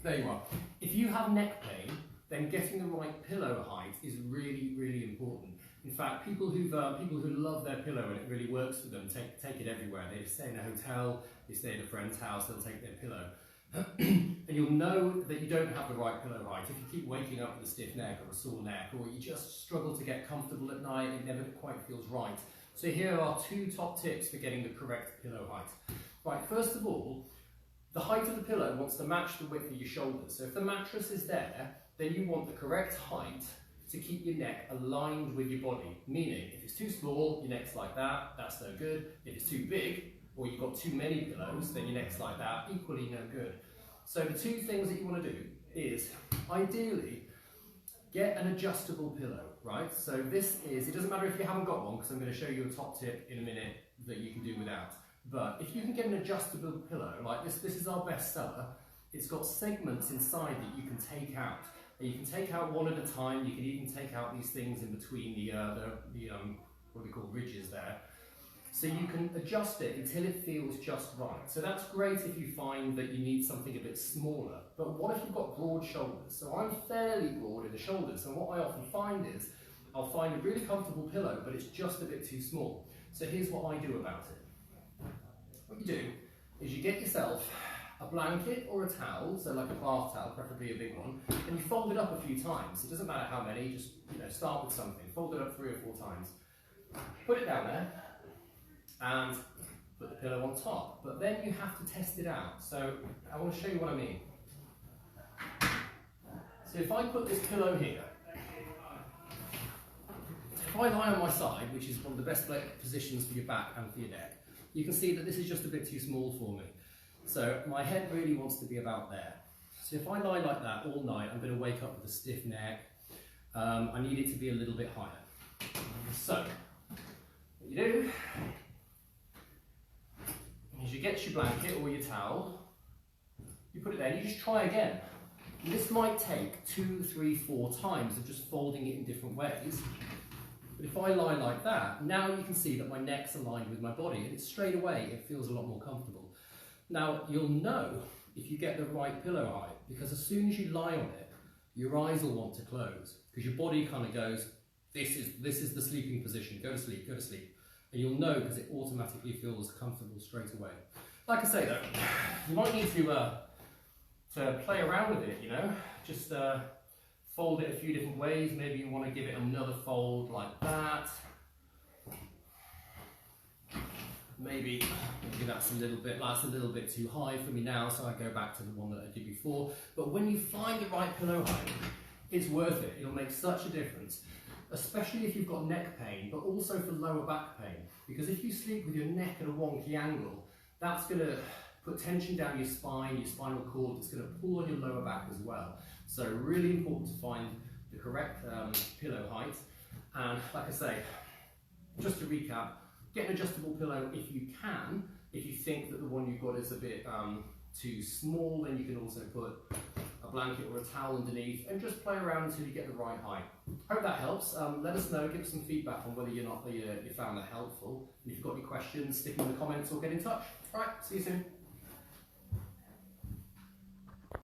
There you are. If you have neck pain, then getting the right pillow height is really, really important. In fact, people who love their pillow and it really works for them take it everywhere. They stay in a hotel, they stay at a friend's house, they'll take their pillow. And you'll know that you don't have the right pillow height if you keep waking up with a stiff neck or a sore neck, or you just struggle to get comfortable at night and it never quite feels right. So here are 2 top tips for getting the correct pillow height. Right, first of all, the height of the pillow wants to match the width of your shoulders. So if the mattress is there, then you want the correct height to keep your neck aligned with your body. Meaning, if it's too small, your neck's like that, that's no good. If it's too big, or you've got too many pillows, then your neck's like that, equally no good. So the 2 things that you want to do is, ideally, get an adjustable pillow, right? So this is, it doesn't matter if you haven't got one, because I'm going to show you a top tip in a minute that you can do without. But if you can get an adjustable pillow, like this is our best seller, it's got segments inside that you can take out. And you can take out one at a time, you can even take out these things in between the what we call ridges there. So you can adjust it until it feels just right. So that's great if you find that you need something a bit smaller. But what if you've got broad shoulders? So I'm fairly broad in the shoulders, and what I often find is, I'll find a really comfortable pillow, but it's just a bit too small. So here's what I do about it. What you do is you get yourself a blanket or a towel, so like a bath towel, preferably a big one, and you fold it up a few times. It doesn't matter how many, just start with something. Fold it up 3 or 4 times. Put it down there, and put the pillow on top. But then you have to test it out. So I want to show you what I mean. So if I put this pillow here, if I lie on my side, which is one of the best positions for your back and for your neck, you can see that this is just a bit too small for me. So my head really wants to be about there. So if I lie like that all night, I'm going to wake up with a stiff neck. I need it to be a little bit higher. So what you do is you get your blanket or your towel, you put it there, and you just try again. And this might take 2, 3, 4 times of just folding it in different ways. But if I lie like that, now you can see that my neck's aligned with my body, and it's straight away, it feels a lot more comfortable. Now, you'll know if you get the right pillow height, because as soon as you lie on it, your eyes will want to close, because your body kind of goes, this is the sleeping position, go to sleep, go to sleep. And you'll know because it automatically feels comfortable straight away. Like I say though, you might need to play around with it, just fold it a few different ways. Maybe you want to give it another fold like that. Maybe that's a little bit too high for me now, so I go back to the one that I did before. But when you find the right pillow height, it's worth it. It'll make such a difference, especially if you've got neck pain, but also for lower back pain. Because if you sleep with your neck at a wonky angle, that's going to put tension down your spine, your spinal cord. It's going to pull on your lower back as well. So really important to find the correct pillow height. And like I say, just to recap, get an adjustable pillow if you can. If you think that the one you've got is a bit too small, then you can also put a blanket or a towel underneath and just play around until you get the right height. Hope that helps. Let us know, give us some feedback on whether you found that helpful. And if you've got any questions, stick them in the comments or get in touch. All right, see you soon.